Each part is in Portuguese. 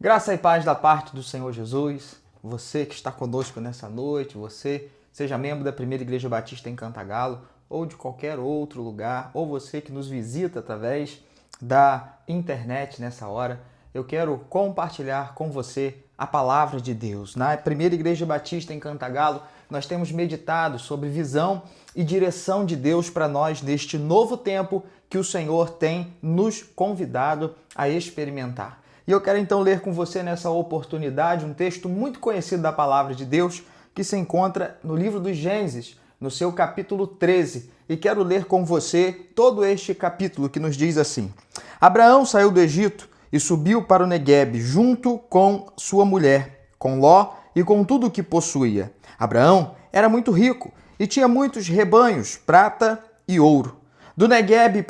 Graça e paz da parte do Senhor Jesus, você que está conosco nessa noite, você, seja membro da Primeira Igreja Batista em Cantagalo ou de qualquer outro lugar, ou você que nos visita através da internet nessa hora, eu quero compartilhar com você a palavra de Deus. Na Primeira Igreja Batista em Cantagalo, nós temos meditado sobre visão e direção de Deus para nós neste novo tempo que o Senhor tem nos convidado a experimentar. E eu quero então ler com você nessa oportunidade um texto muito conhecido da palavra de Deus que se encontra no livro dos Gênesis, no seu capítulo 13. E quero ler com você todo este capítulo que nos diz assim: Abraão saiu do Egito e subiu para o Neguebe junto com sua mulher, com Ló e com tudo o que possuía. Abraão era muito rico e tinha muitos rebanhos, prata e ouro. Do Neguebe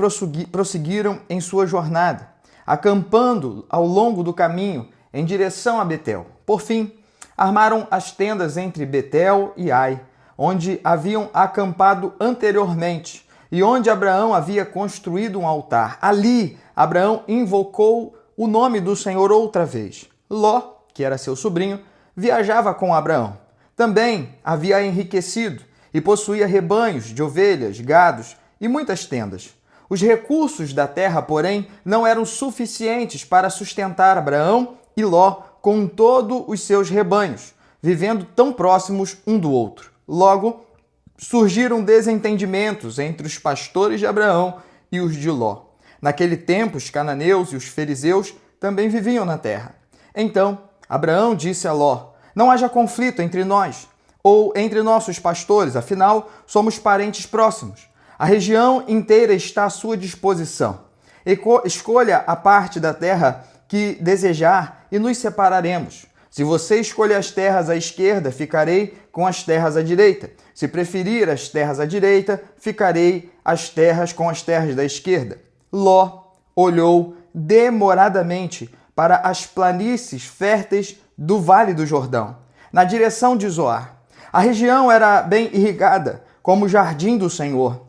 prosseguiram em sua jornada, acampando ao longo do caminho em direção a Betel. Por fim, armaram as tendas entre Betel e Ai, onde haviam acampado anteriormente e onde Abraão havia construído um altar. Ali, Abraão invocou o nome do Senhor outra vez. Ló, que era seu sobrinho, viajava com Abraão. Também havia enriquecido e possuía rebanhos de ovelhas, gados e muitas tendas. Os recursos da terra, porém, não eram suficientes para sustentar Abraão e Ló com todos os seus rebanhos, vivendo tão próximos um do outro. Logo, surgiram desentendimentos entre os pastores de Abraão e os de Ló. Naquele tempo, os cananeus e os fariseus também viviam na terra. Então, Abraão disse a Ló: Não haja conflito entre nós ou entre nossos pastores, afinal, somos parentes próximos. A região inteira está à sua disposição. Escolha a parte da terra que desejar e nos separaremos. Se você escolher as terras à esquerda, ficarei com as terras à direita. Se preferir as terras à direita, ficarei com as terras da esquerda. Ló olhou demoradamente para as planícies férteis do Vale do Jordão, na direção de Zoar. A região era bem irrigada, como o jardim do Senhor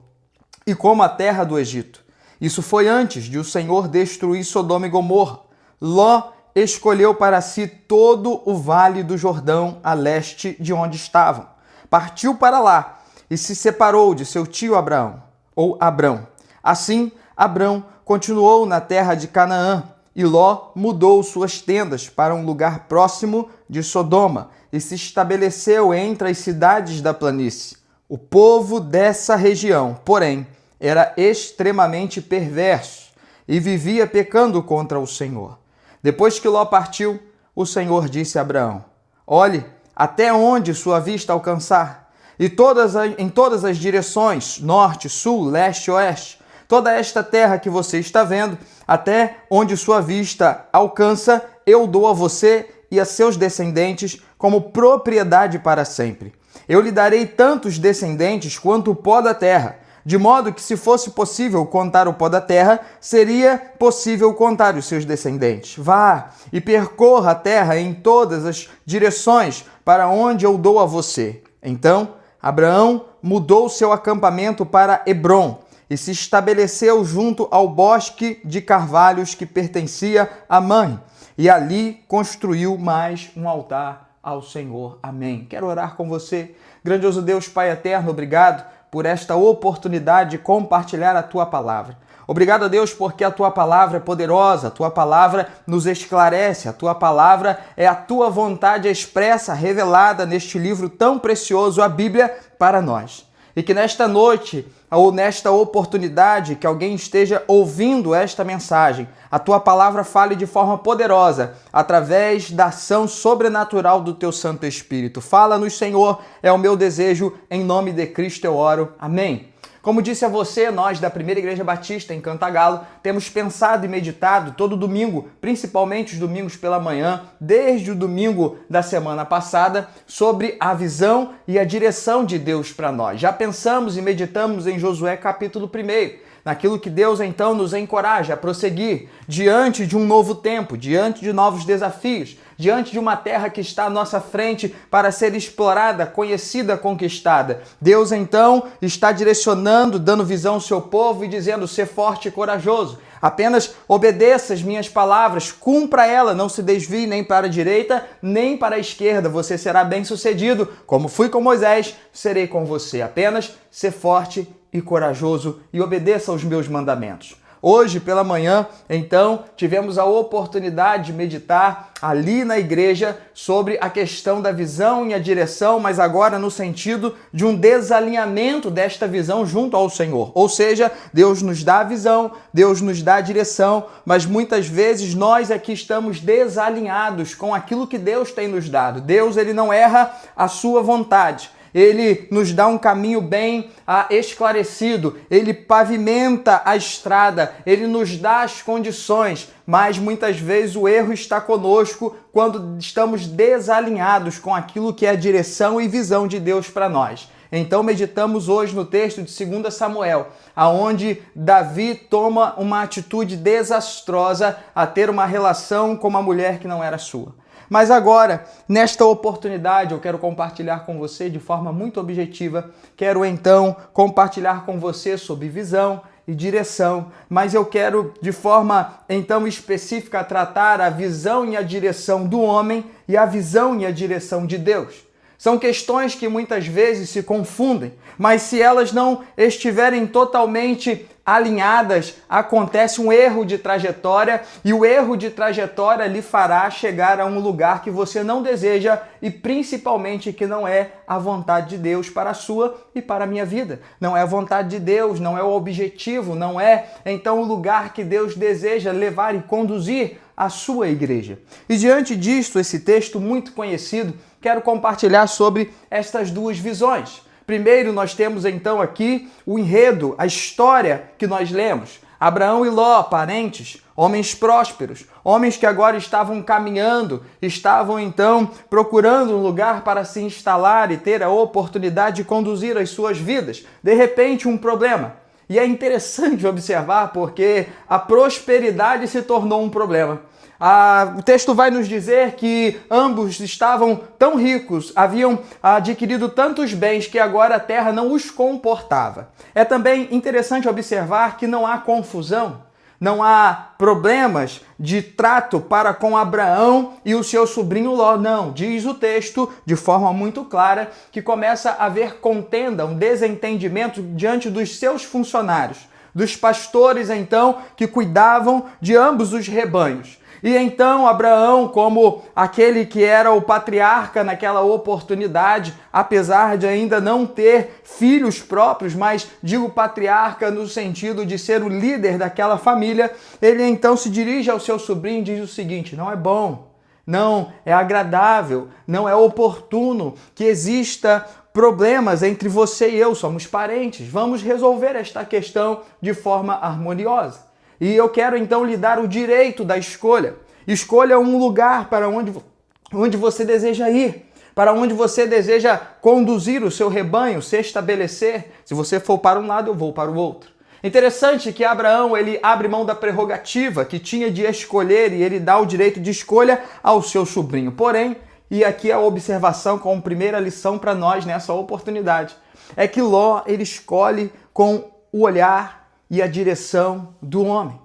e como a terra do Egito. Isso foi antes de o Senhor destruir Sodoma e Gomorra. Ló escolheu para si todo o Vale do Jordão a leste de onde estavam. Partiu para lá e se separou de seu tio Abraão, ou Abrão. Assim, Abrão continuou na terra de Canaã e Ló mudou suas tendas para um lugar próximo de Sodoma e se estabeleceu entre as cidades da planície. O povo dessa região, porém, era extremamente perverso e vivia pecando contra o Senhor. Depois que Ló partiu, o Senhor disse a Abraão: Olhe até onde sua vista alcançar, e em todas as direções, norte, sul, leste, oeste, toda esta terra que você está vendo, até onde sua vista alcança, eu dou a você e a seus descendentes como propriedade para sempre. Eu lhe darei tantos descendentes quanto o pó da terra, de modo que, se fosse possível contar o pó da terra, seria possível contar os seus descendentes. Vá e percorra a terra em todas as direções para onde eu dou a você. Então, Abraão mudou seu acampamento para Hebrom e se estabeleceu junto ao bosque de carvalhos que pertencia a Mamre, e ali construiu mais um altar ao Senhor. Amém. Quero orar com você. Grandioso Deus, Pai eterno, obrigado por esta oportunidade de compartilhar a Tua palavra. Obrigado a Deus porque a Tua palavra é poderosa, a Tua palavra nos esclarece, a Tua palavra é a Tua vontade expressa, revelada neste livro tão precioso, a Bíblia, para nós. E que nesta noite, ou nesta oportunidade, que alguém esteja ouvindo esta mensagem, a Tua palavra fale de forma poderosa, através da ação sobrenatural do Teu Santo Espírito. Fala-nos, Senhor, é o meu desejo, em nome de Cristo eu oro. Amém. Como disse a você, nós da Primeira Igreja Batista em Cantagalo temos pensado e meditado todo domingo, principalmente os domingos pela manhã, desde o domingo da semana passada, sobre a visão e a direção de Deus para nós. Já pensamos e meditamos em Josué capítulo 1, naquilo que Deus então nos encoraja a prosseguir diante de um novo tempo, diante de novos desafios, diante de uma terra que está à nossa frente para ser explorada, conhecida, conquistada. Deus então está direcionando, dando visão ao seu povo e dizendo: ser forte e corajoso. Apenas obedeça as minhas palavras, cumpra ela, não se desvie nem para a direita, nem para a esquerda. Você será bem-sucedido. Como fui com Moisés, serei com você. Apenas ser forte e corajoso e obedeça aos meus mandamentos. Hoje, pela manhã, então, tivemos a oportunidade de meditar ali na igreja sobre a questão da visão e a direção, mas agora no sentido de um desalinhamento desta visão junto ao Senhor. Ou seja, Deus nos dá a visão, Deus nos dá a direção, mas muitas vezes nós aqui estamos desalinhados com aquilo que Deus tem nos dado. Deus, ele não erra a sua vontade. Ele nos dá um caminho bem esclarecido, ele pavimenta a estrada, ele nos dá as condições, mas muitas vezes o erro está conosco quando estamos desalinhados com aquilo que é a direção e visão de Deus para nós. Então meditamos hoje no texto de 2 Samuel, aonde Davi toma uma atitude desastrosa a ter uma relação com uma mulher que não era sua. Mas agora, nesta oportunidade, eu quero compartilhar com você de forma muito objetiva. Quero então compartilhar com você sobre visão e direção, mas eu quero de forma então específica tratar a visão e a direção do homem e a visão e a direção de Deus. São questões que muitas vezes se confundem, mas se elas não estiverem totalmente alinhadas, acontece um erro de trajetória e o erro de trajetória lhe fará chegar a um lugar que você não deseja e principalmente que não é a vontade de Deus para a sua e para a minha vida. Não é a vontade de Deus, não é o objetivo, não é então o lugar que Deus deseja levar e conduzir a sua igreja. E diante disto, esse texto muito conhecido, quero compartilhar sobre estas duas visões. Primeiro, nós temos então aqui o enredo, a história que nós lemos. Abraão e Ló, parentes, homens prósperos, homens que agora estavam caminhando, estavam então procurando um lugar para se instalar e ter a oportunidade de conduzir as suas vidas. De repente, um problema. E é interessante observar porque a prosperidade se tornou um problema. O texto vai nos dizer que ambos estavam tão ricos, haviam adquirido tantos bens que agora a terra não os comportava. É também interessante observar que não há confusão, não há problemas de trato para com Abraão e o seu sobrinho Ló. Não, diz o texto de forma muito clara que começa a haver contenda, um desentendimento diante dos seus funcionários, dos pastores então que cuidavam de ambos os rebanhos. E então Abraão, como aquele que era o patriarca naquela oportunidade, apesar de ainda não ter filhos próprios, mas digo patriarca no sentido de ser o líder daquela família, ele então se dirige ao seu sobrinho e diz o seguinte: não é bom, não é agradável, não é oportuno que exista problemas entre você e eu, somos parentes, vamos resolver esta questão de forma harmoniosa. E eu quero então lhe dar o direito da escolha. Escolha um lugar para onde você deseja ir, para onde você deseja conduzir o seu rebanho, se estabelecer. Se você for para um lado, eu vou para o outro. Interessante que Abraão, ele abre mão da prerrogativa que tinha de escolher e ele dá o direito de escolha ao seu sobrinho. Porém, e aqui a observação como primeira lição para nós nessa oportunidade, é que Ló, ele escolhe com o olhar e a direção do homem.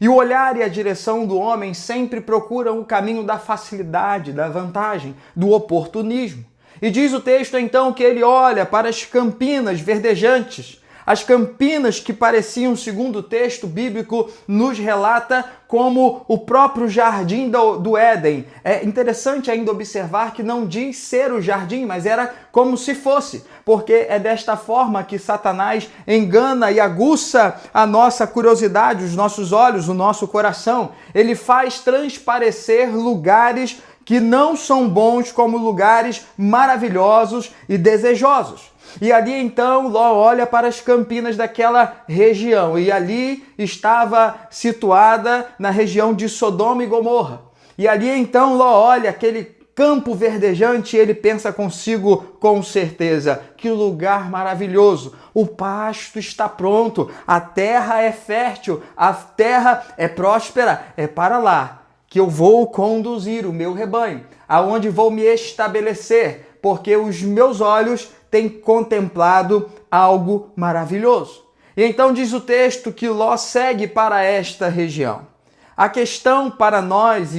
E o olhar e a direção do homem sempre procuram o caminho da facilidade, da vantagem, do oportunismo. E diz o texto então que ele olha para as campinas verdejantes, as campinas que pareciam, segundo o texto bíblico, nos relata como o próprio jardim do Éden. É interessante ainda observar que não diz ser o jardim, mas era como se fosse, porque é desta forma que Satanás engana e aguça a nossa curiosidade, os nossos olhos, o nosso coração. Ele faz transparecer lugares que não são bons como lugares maravilhosos e desejosos. E ali então Ló olha para as campinas daquela região e ali estava situada na região de Sodoma e Gomorra. E ali então Ló olha aquele campo verdejante e ele pensa consigo com certeza: que lugar maravilhoso, o pasto está pronto, a terra é fértil, a terra é próspera, é para lá que eu vou conduzir o meu rebanho, aonde vou me estabelecer, porque os meus olhos têm contemplado algo maravilhoso. E então diz o texto que Ló segue para esta região. A questão para nós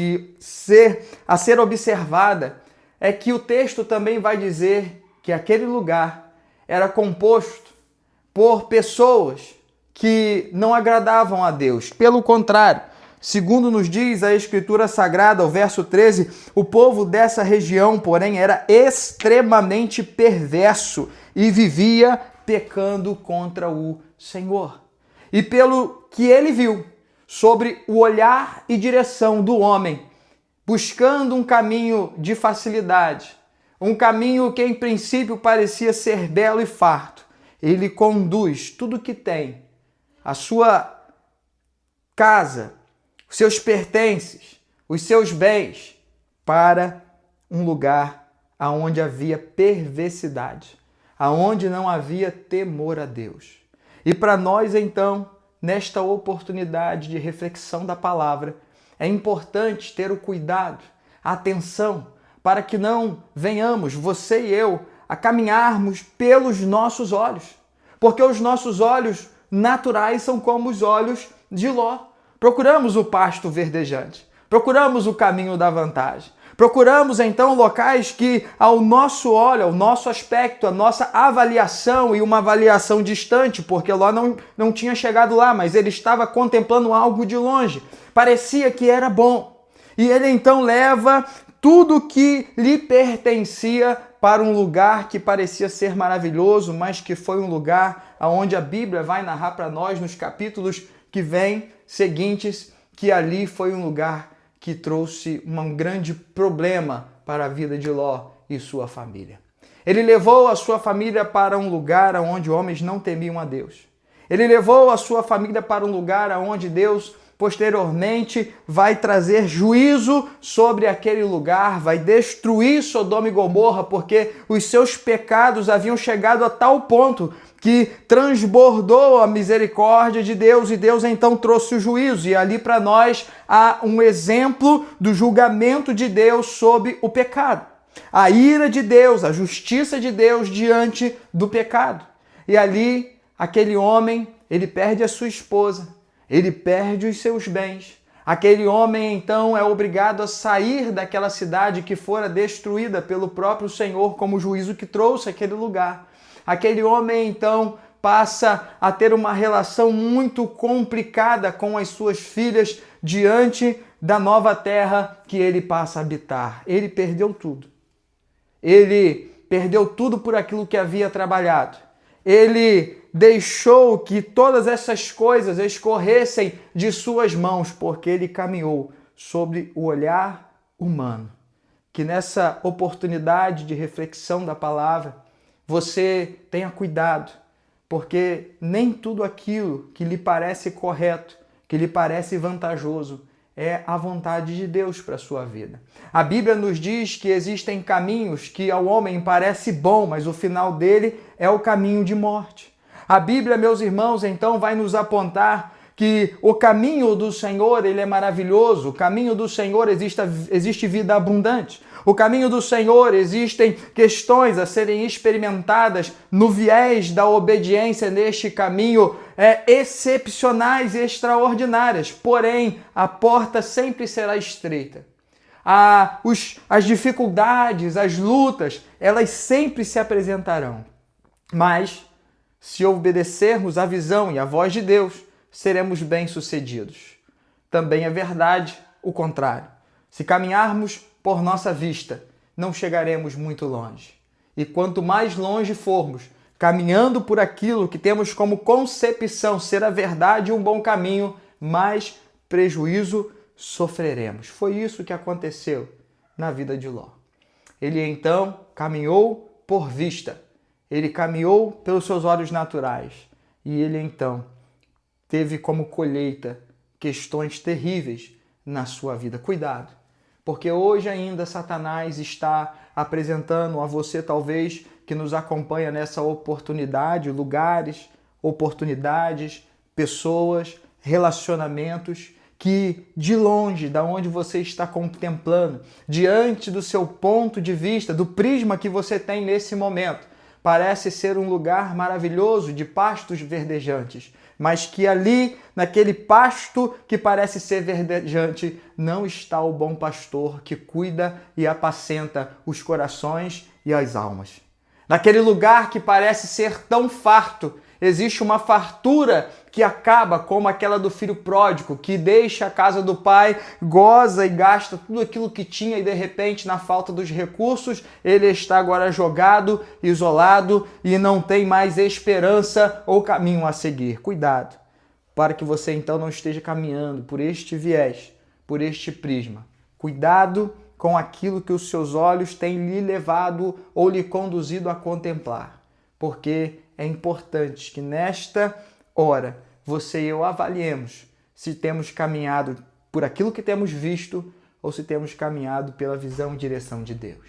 a ser observada é que o texto também vai dizer que aquele lugar era composto por pessoas que não agradavam a Deus. Pelo contrário, segundo nos diz a Escritura Sagrada, o verso 13, o povo dessa região, porém, era extremamente perverso e vivia pecando contra o Senhor. E pelo que ele viu sobre o olhar e direção do homem, buscando um caminho de facilidade, um caminho que em princípio parecia ser belo e farto, ele conduz tudo que tem, a sua casa, os seus pertences, os seus bens, para um lugar aonde havia perversidade, aonde não havia temor a Deus. E para nós, então, nesta oportunidade de reflexão da palavra, é importante ter o cuidado, a atenção, para que não venhamos, você e eu, a caminharmos pelos nossos olhos. Porque os nossos olhos naturais são como os olhos de Ló. Procuramos o pasto verdejante, procuramos o caminho da vantagem. Procuramos então locais que ao nosso olho, ao nosso aspecto, a nossa avaliação e uma avaliação distante, porque Ló não tinha chegado lá, mas ele estava contemplando algo de longe. Parecia que era bom. E ele então leva tudo que lhe pertencia para um lugar que parecia ser maravilhoso, mas que foi um lugar onde a Bíblia vai narrar para nós nos capítulos que vêm seguintes, que ali foi um lugar que trouxe um grande problema para a vida de Ló e sua família. Ele levou a sua família para um lugar onde homens não temiam a Deus. Ele levou a sua família para um lugar onde Deus posteriormente vai trazer juízo sobre aquele lugar, vai destruir Sodoma e Gomorra, porque os seus pecados haviam chegado a tal ponto que transbordou a misericórdia de Deus e Deus então trouxe o juízo. E ali para nós há um exemplo do julgamento de Deus sobre o pecado. A ira de Deus, a justiça de Deus diante do pecado. E ali aquele homem, ele perde a sua esposa, ele perde os seus bens. Aquele homem então é obrigado a sair daquela cidade que fora destruída pelo próprio Senhor como juízo que trouxe aquele lugar. Aquele homem, então, passa a ter uma relação muito complicada com as suas filhas diante da nova terra que ele passa a habitar. Ele perdeu tudo. Ele perdeu tudo por aquilo que havia trabalhado. Ele deixou que todas essas coisas escorressem de suas mãos, porque ele caminhou sobre o olhar humano. Que nessa oportunidade de reflexão da palavra, você tenha cuidado, porque nem tudo aquilo que lhe parece correto, que lhe parece vantajoso, é a vontade de Deus para a sua vida. A Bíblia nos diz que existem caminhos que ao homem parece bom, mas o final dele é o caminho de morte. A Bíblia, meus irmãos, então vai nos apontar que o caminho do Senhor, ele é maravilhoso. O caminho do Senhor existe vida abundante. O caminho do Senhor existem questões a serem experimentadas no viés da obediência neste caminho excepcionais e extraordinárias. Porém, a porta sempre será estreita. As dificuldades, as lutas, elas sempre se apresentarão. Mas, se obedecermos à visão e à voz de Deus, seremos bem-sucedidos. Também é verdade o contrário. Se caminharmos por nossa vista, não chegaremos muito longe. E quanto mais longe formos, caminhando por aquilo que temos como concepção ser a verdade e um bom caminho, mais prejuízo sofreremos. Foi isso que aconteceu na vida de Ló. Ele então caminhou por vista. Ele caminhou pelos seus olhos naturais. E ele então teve como colheita questões terríveis na sua vida. Cuidado, porque hoje ainda Satanás está apresentando a você, talvez, que nos acompanha nessa oportunidade, lugares, oportunidades, pessoas, relacionamentos, que de longe, da onde você está contemplando, diante do seu ponto de vista, do prisma que você tem nesse momento, parece ser um lugar maravilhoso de pastos verdejantes, mas que ali, naquele pasto que parece ser verdejante, não está o bom pastor que cuida e apacenta os corações e as almas. Naquele lugar que parece ser tão farto, existe uma fartura que acaba como aquela do filho pródigo, que deixa a casa do pai, goza e gasta tudo aquilo que tinha e de repente, na falta dos recursos, ele está agora jogado, isolado e não tem mais esperança ou caminho a seguir. Cuidado, para que você então não esteja caminhando por este viés, por este prisma. Cuidado com aquilo que os seus olhos têm lhe levado ou lhe conduzido a contemplar, porque é importante que nesta hora você e eu avaliemos se temos caminhado por aquilo que temos visto ou se temos caminhado pela visão e direção de Deus.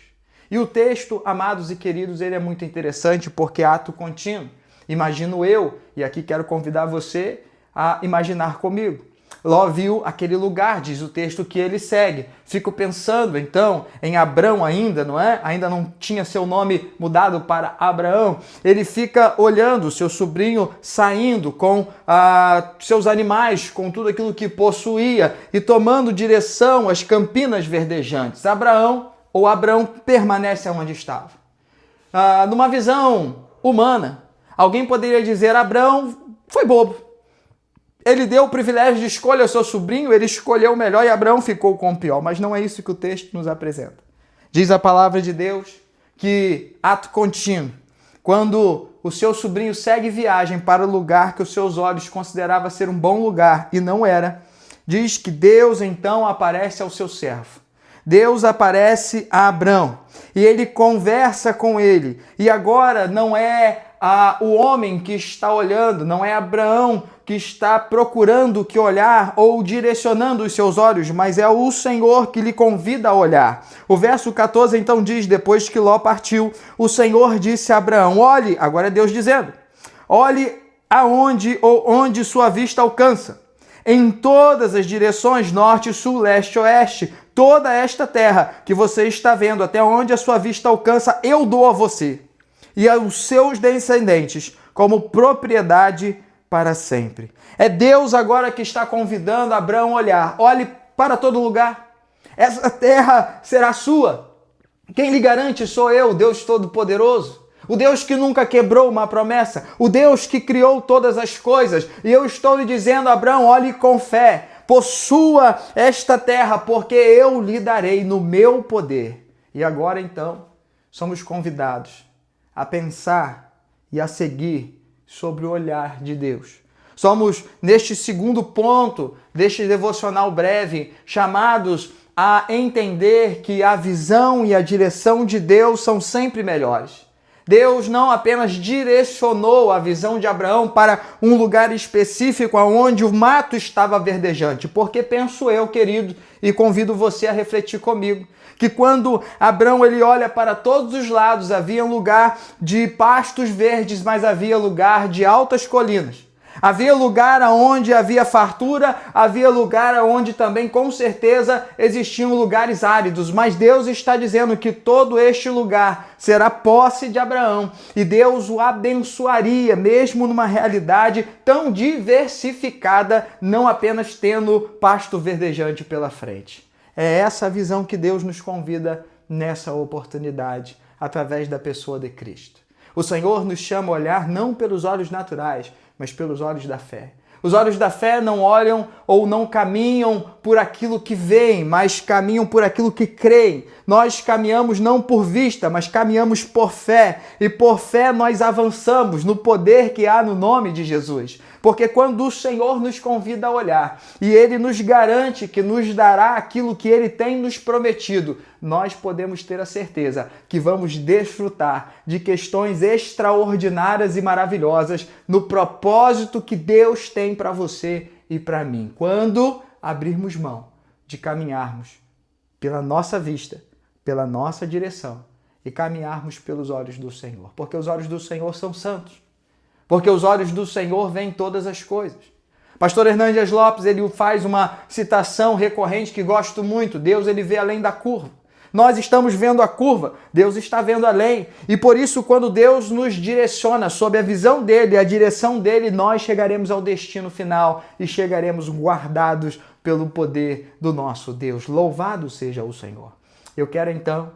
E o texto, amados e queridos, ele é muito interessante porque é ato contínuo. Imagino eu, e aqui quero convidar você a imaginar comigo. Ló viu aquele lugar, diz o texto que ele segue. Fico pensando, então, em Abrão ainda, não é? Ainda não tinha seu nome mudado para Abraão. Ele fica olhando seu sobrinho saindo com seus animais, com tudo aquilo que possuía e tomando direção às campinas verdejantes. Abrão permanece onde estava. Numa visão humana, alguém poderia dizer, Abrão foi bobo. Ele deu o privilégio de escolha ao seu sobrinho, ele escolheu o melhor e Abraão ficou com o pior. Mas não é isso que o texto nos apresenta. Diz a palavra de Deus que, ato contínuo, quando o seu sobrinho segue viagem para o lugar que os seus olhos consideravam ser um bom lugar e não era, diz que Deus então aparece ao seu servo. Deus aparece a Abrão e ele conversa com ele. E agora não é o homem que está olhando, não é Abraão que está procurando que olhar ou direcionando os seus olhos, mas é o Senhor que lhe convida a olhar. O verso 14 então diz, depois que Ló partiu, o Senhor disse a Abraão, olhe, agora é Deus dizendo, olhe onde sua vista alcança, em todas as direções, norte, sul, leste, oeste, toda esta terra que você está vendo, até onde a sua vista alcança, eu dou a você e aos seus descendentes como propriedade para sempre. É Deus agora que está convidando Abraão a olhar. Olhe para todo lugar. Essa terra será sua. Quem lhe garante sou eu, Deus Todo-Poderoso. O Deus que nunca quebrou uma promessa. O Deus que criou todas as coisas. E eu estou lhe dizendo, Abraão, olhe com fé. Possua esta terra, porque eu lhe darei no meu poder. E agora então, somos convidados a pensar e a seguir sobre o olhar de Deus. Somos, neste segundo ponto deste devocional breve, chamados a entender que a visão e a direção de Deus são sempre melhores. Deus não apenas direcionou a visão de Abraão para um lugar específico onde o mato estava verdejante, porque penso eu, querido, e convido você a refletir comigo, que quando Abraão ele olha para todos os lados, havia um lugar de pastos verdes, mas havia lugar de altas colinas. Havia lugar onde havia fartura, havia lugar onde também, com certeza, existiam lugares áridos. Mas Deus está dizendo que todo este lugar será posse de Abraão. E Deus o abençoaria, mesmo numa realidade tão diversificada, não apenas tendo pasto verdejante pela frente. É essa a visão que Deus nos convida nessa oportunidade, através da pessoa de Cristo. O Senhor nos chama a olhar não pelos olhos naturais, mas pelos olhos da fé. Os olhos da fé não olham ou não caminham por aquilo que veem, mas caminham por aquilo que creem. Nós caminhamos não por vista, mas caminhamos por fé. E por fé nós avançamos no poder que há no nome de Jesus. Porque quando o Senhor nos convida a olhar e Ele nos garante que nos dará aquilo que Ele tem nos prometido, nós podemos ter a certeza que vamos desfrutar de questões extraordinárias e maravilhosas no propósito que Deus tem para você e para mim. Quando abrirmos mão de caminharmos pela nossa vista, pela nossa direção e caminharmos pelos olhos do Senhor. Porque os olhos do Senhor são santos. Porque os olhos do Senhor veem todas as coisas. Pastor Hernandes Lopes, ele faz uma citação recorrente que gosto muito. Deus, ele vê além da curva. nós estamos vendo a curva, Deus está vendo além. E por isso, quando Deus nos direciona sob a visão dele, a direção dele, nós chegaremos ao destino final e chegaremos guardados pelo poder do nosso Deus. Louvado seja o Senhor. Eu quero então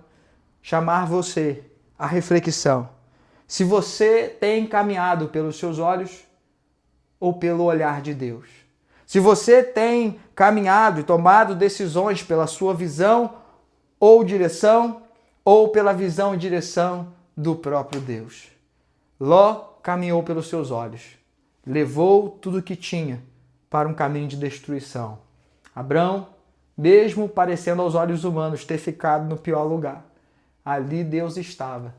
chamar você à reflexão. Se você tem caminhado pelos seus olhos ou pelo olhar de Deus. Se você tem caminhado e tomado decisões pela sua visão ou direção, ou pela visão e direção do próprio Deus. Ló caminhou pelos seus olhos, levou tudo o que tinha para um caminho de destruição. Abrão, mesmo parecendo aos olhos humanos ter ficado no pior lugar, ali Deus estava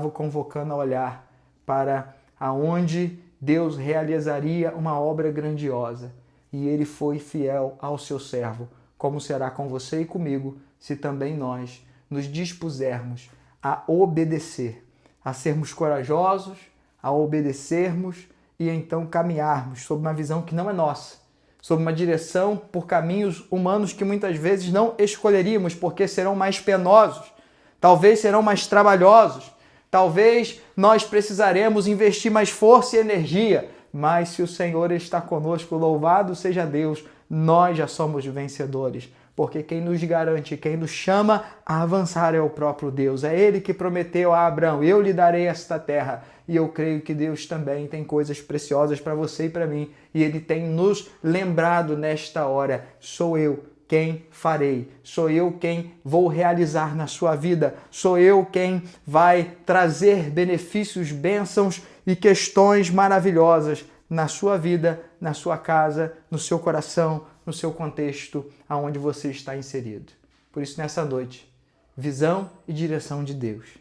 o convocando a olhar para aonde Deus realizaria uma obra grandiosa. E ele foi fiel ao seu servo, como será com você e comigo, se também nós nos dispusermos a obedecer, a sermos corajosos, a obedecermos e então caminharmos sob uma visão que não é nossa, sob uma direção por caminhos humanos que muitas vezes não escolheríamos porque serão mais penosos, talvez serão mais trabalhosos, talvez nós precisaremos investir mais força e energia, mas se o Senhor está conosco, louvado seja Deus, nós já somos vencedores. Porque quem nos garante, quem nos chama a avançar é o próprio Deus. É Ele que prometeu a Abraão, eu lhe darei esta terra. E eu creio que Deus também tem coisas preciosas para você e para mim. E Ele tem nos lembrado nesta hora, sou eu quem farei, sou eu quem vou realizar na sua vida, sou eu quem vai trazer benefícios, bênçãos e questões maravilhosas na sua vida, na sua casa, no seu coração, no seu contexto, aonde você está inserido. Por isso, nessa noite, visão e direção de Deus.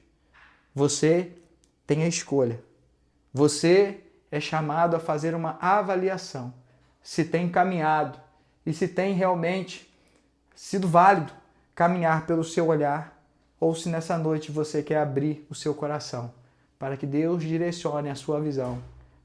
Você tem a escolha. Você é chamado a fazer uma avaliação se tem caminhado e se tem realmente sido válido caminhar pelo seu olhar ou se nessa noite você quer abrir o seu coração para que Deus direcione a sua visão,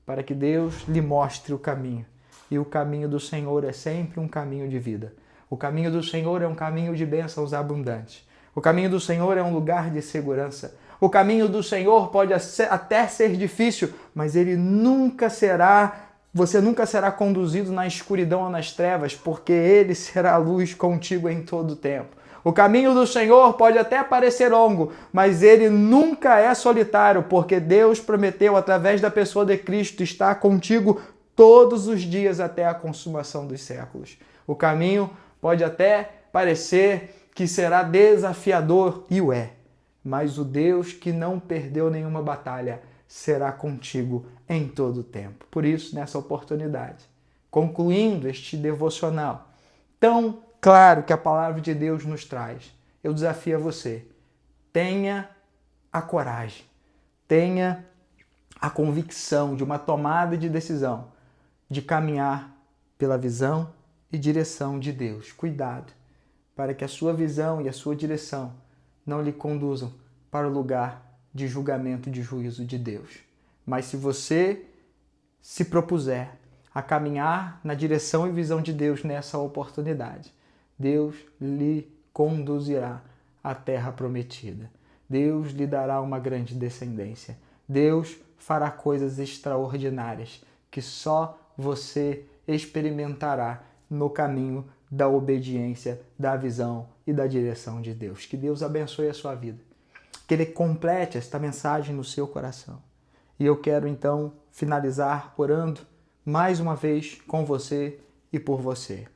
para que Deus lhe mostre o caminho. E o caminho do Senhor é sempre um caminho de vida. O caminho do Senhor é um caminho de bênçãos abundantes. O caminho do Senhor é um lugar de segurança. O caminho do Senhor pode até ser difícil, mas ele nunca será, você nunca será conduzido na escuridão ou nas trevas, porque ele será a luz contigo em todo o tempo. O caminho do Senhor pode até parecer longo, mas ele nunca é solitário, porque Deus prometeu, através da pessoa de Cristo, estar contigo todos os dias até a consumação dos séculos. O caminho pode até parecer que será desafiador, e o é, mas o Deus que não perdeu nenhuma batalha será contigo em todo o tempo. Por isso, nessa oportunidade, concluindo este devocional tão claro que a palavra de Deus nos traz, eu desafio a você, tenha a coragem, tenha a convicção de uma tomada de decisão, de caminhar pela visão e direção de Deus. Cuidado, para que a sua visão e a sua direção não lhe conduzam para o lugar de julgamento e de juízo de Deus. Mas se você se propuser a caminhar na direção e visão de Deus nessa oportunidade, Deus lhe conduzirá à terra prometida. Deus lhe dará uma grande descendência. Deus fará coisas extraordinárias que só você experimentará no caminho da obediência, da visão e da direção de Deus. Que Deus abençoe a sua vida. Que Ele complete esta mensagem no seu coração. E eu quero então finalizar orando mais uma vez com você e por você.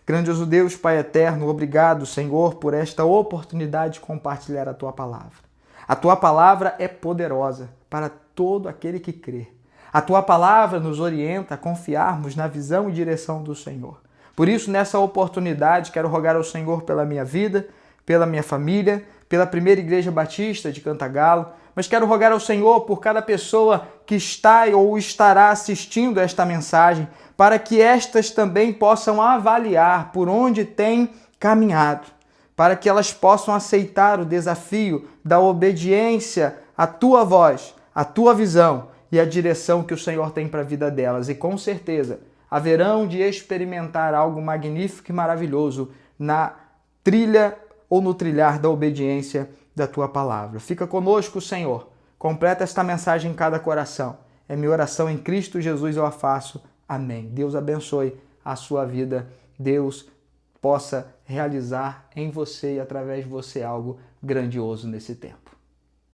Grandioso Deus, Pai eterno, obrigado, Senhor, por esta oportunidade de compartilhar a Tua palavra. A Tua palavra é poderosa para todo aquele que crê. A Tua palavra nos orienta a confiarmos na visão e direção do Senhor. Por isso, nessa oportunidade, quero rogar ao Senhor pela minha vida, pela minha família, pela Primeira Igreja Batista de Cantagalo, mas quero rogar ao Senhor por cada pessoa que está ou estará assistindo esta mensagem, para que estas também possam avaliar por onde têm caminhado, para que elas possam aceitar o desafio da obediência à Tua voz, à Tua visão e à direção que o Senhor tem para a vida delas. E com certeza haverão de experimentar algo magnífico e maravilhoso na trilha ou no trilhar da obediência da tua palavra. Fica conosco, Senhor. Completa esta mensagem em cada coração. É minha oração em Cristo Jesus eu a faço. Amém. Deus abençoe a sua vida. Deus possa realizar em você e através de você algo grandioso nesse tempo.